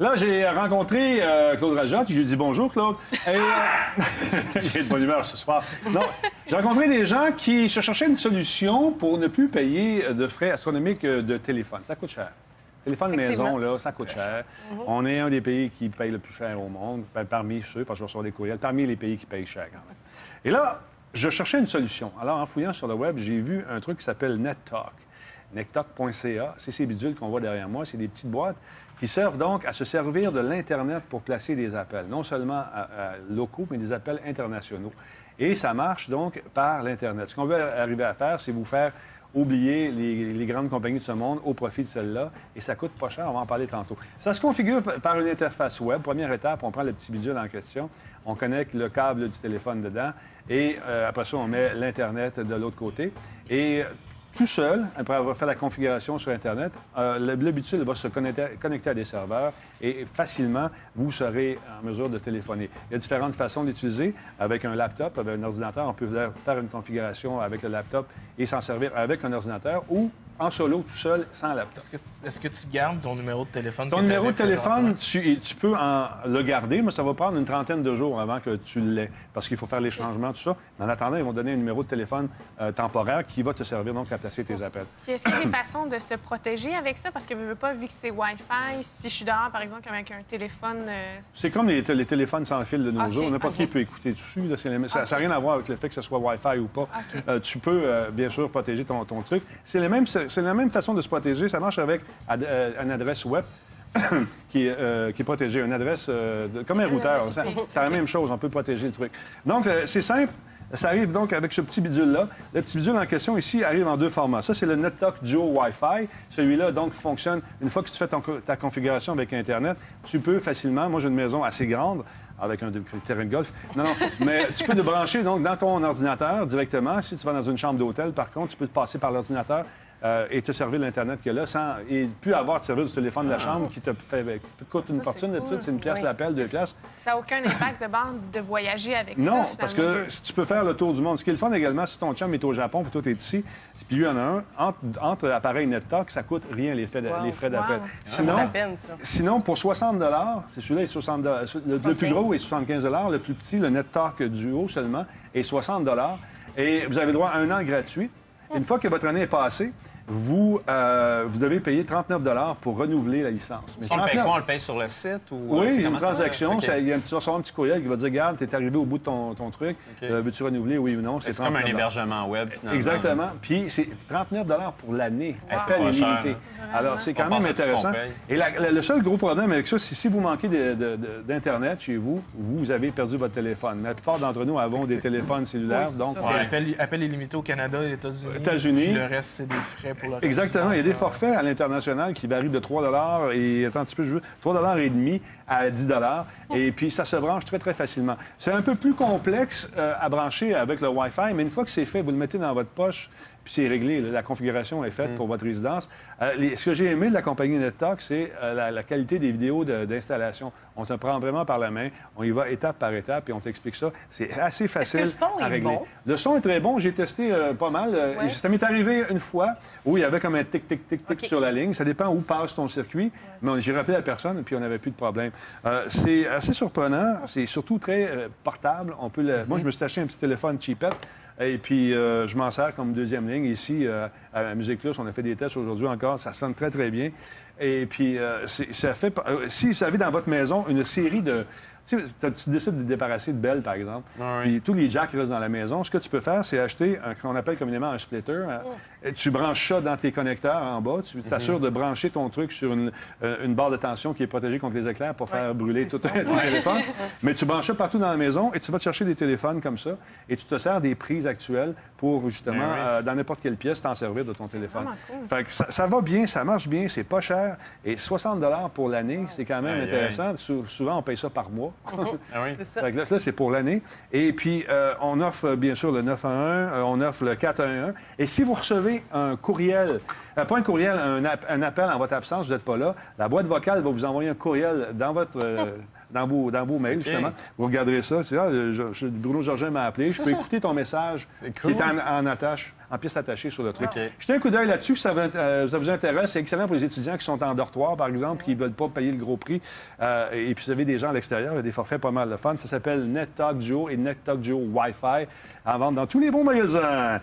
Là, j'ai rencontré Claude Rajotte. Je lui ai dit bonjour, Claude. Et j'ai de bonne humeur ce soir. Non, j'ai rencontré des gens qui se cherchaient une solution pour ne plus payer de frais astronomiques de téléphone. Ça coûte cher. Téléphone maison, là, ça coûte cher. On est un des pays qui paye le plus cher au monde, parmi ceux, parce que je reçois des courriels, parmi les pays qui payent cher quand même. Et là, je cherchais une solution. Alors, en fouillant sur le web, j'ai vu un truc qui s'appelle NetTalk. NetTalk.ca, c'est ces bidules qu'on voit derrière moi. C'est des petites boîtes qui servent donc à se servir de l'Internet pour placer des appels, non seulement locaux, mais des appels internationaux. Et ça marche donc par l'Internet. Ce qu'on veut arriver à faire, c'est vous faire oublier les grandes compagnies de ce monde au profit de celle-là. Et ça coûte pas cher, on va en parler tantôt. Ça se configure par une interface web. Première étape, on prend le petit bidule en question, on connecte le câble du téléphone dedans et après ça, on met l'Internet de l'autre côté. Et tout seul, après avoir fait la configuration sur Internet, le bidule va se connecter à des serveurs et facilement, vous serez en mesure de téléphoner. Il y a différentes façons d'utiliser. Avec un laptop, avec un ordinateur, on peut faire une configuration avec le laptop et s'en servir avec un ordinateur ou en solo, tout seul, sans laptop. Est-ce que tu gardes ton numéro de téléphone? Ton numéro de téléphone, tu peux le garder, mais ça va prendre une trentaine de jours avant que tu l'aies, parce qu'il faut faire les changements, tout ça. Mais en attendant, ils vont donner un numéro de téléphone temporaire qui va te servir donc à placer tes appels. Puis est-ce qu'il y a des façons de se protéger avec ça? Parce que je veux pas, vu que c'est Wi-Fi, si je suis dehors, par exemple, avec un téléphone... C'est comme les téléphones sans fil de nos jours. N'importe qui peut écouter dessus. Là, ça n'a rien à voir avec le fait que ce soit Wi-Fi ou pas. Tu peux, bien sûr, protéger ton truc. C'est la même façon de se protéger. Ça marche avec une adresse web qui est protégée. Une adresse comme un routeur. C'est la même chose. On peut protéger le truc. Donc, c'est simple. Ça arrive donc avec ce petit bidule-là. Le petit bidule en question ici arrive en deux formats. Ça, c'est le NetTalk Duo Wi-Fi. Celui-là, donc, fonctionne une fois que tu fais ta configuration avec Internet. Tu peux facilement... Moi, j'ai une maison assez grande avec un terrain de golf. Non, mais tu peux te brancher donc dans ton ordinateur directement. Si tu vas dans une chambre d'hôtel, par contre, tu peux te passer par l'ordinateur et te servir de l'Internet qu'il y a là sans... Et plus avoir de service du téléphone de la chambre qui te coûte une fortune. D'habitude, c'est une pièce l'appel, 2 pièces. Ça n'a aucun impact de bande de voyager avec ça, Non, parce que si tu peux faire le tour du monde. Ce qui est le fun également, si ton chum est au Japon puis toi, t'es ici, puis lui, il y en a un, entre appareils NetTalk, ça coûte rien les frais d'appel. Sinon, pour 60 c'est celui-là est 60 le plus gros est 75 le plus petit, le NetTalk Duo seulement, est 60 et vous avez droit à 1 an gratuit. Une fois que votre année est passée, vous devez payer 39 pour renouveler la licence. Mais on le paye quoi? On le paye sur le site? Ou... Oui, il y a une transaction. Tu vas recevoir un petit courriel qui va dire, regarde, tu es arrivé au bout de ton truc. Veux-tu renouveler, oui ou non? C'est comme un hébergement web, finalement. Exactement. Puis c'est 39 pour l'année. Appel illimité. Alors, c'est quand même intéressant. Et le seul gros problème avec ça, c'est si vous manquez d'Internet chez vous, vous avez perdu votre téléphone. La plupart d'entre nous avons des téléphones cellulaires. Donc, appel illimité au Canada et aux États-Unis. Puis le reste, c'est des frais pour le reste. Exactement. Il y a des forfaits à l'international qui varient de 3 et, attends un petit peu, 3,5 à 10 et puis ça se branche très, très facilement. C'est un peu plus complexe à brancher avec le Wi-Fi, mais une fois que c'est fait, vous le mettez dans votre poche, puis c'est réglé. La configuration est faite pour votre résidence. Ce que j'ai aimé de la compagnie NetTalk, c'est la qualité des vidéos d'installation. On te prend vraiment par la main, on y va étape par étape, et on t'explique ça. C'est assez facile à régler. Bon? Le son est très bon. J'ai testé pas mal. Ça m'est arrivé une fois où il y avait comme un tic-tic-tic-tic sur la ligne. Ça dépend où passe ton circuit. Mais j'ai rappelé à personne, et puis on n'avait plus de problème. C'est assez surprenant. C'est surtout très portable. Moi, je me suis acheté un petit téléphone cheapette. Et puis, je m'en sers comme deuxième ligne. Ici, à la Musique Plus, on a fait des tests aujourd'hui encore. Ça sonne très, très bien. Et puis, ça fait... Si vous avez dans votre maison une série de... Tu décides de te débarrasser de Bell, par exemple, puis tous les jacks restent dans la maison, ce que tu peux faire, c'est acheter ce qu'on appelle communément un splitter. Tu branches ça dans tes connecteurs en bas. Tu t'assures de brancher ton truc sur une barre de tension qui est protégée contre les éclairs pour faire brûler tout ton téléphone. Mais tu branches ça partout dans la maison et tu vas te chercher des téléphones comme ça et tu te sers des prises actuelles pour, justement, dans n'importe quelle pièce, t'en servir de ton téléphone. Cool. Fait que ça va bien, ça marche bien, c'est pas cher. Et 60 pour l'année, c'est quand même intéressant. Souvent, on paye ça par mois. Fait que là, c'est pour l'année. Et puis, on offre, bien sûr, le 911, on offre le 411. Et si vous recevez un courriel, pas un courriel, un appel en votre absence, vous n'êtes pas là, la boîte vocale va vous envoyer un courriel dans votre dans vos mails, justement. Vous regarderez ça. C'est là, Bruno Georgin m'a appelé. Je peux écouter ton message qui est en pièce attachée sur le truc. Jetez un coup d'œil là-dessus, si ça vous intéresse. C'est excellent pour les étudiants qui sont en dortoir, par exemple, qui ne veulent pas payer le gros prix. Et puis, vous avez des gens à l'extérieur, il y a des forfaits pas mal de fun. Ça s'appelle NetTalk Duo et NetTalk Duo Wi-Fi, en vente dans tous les bons magasins.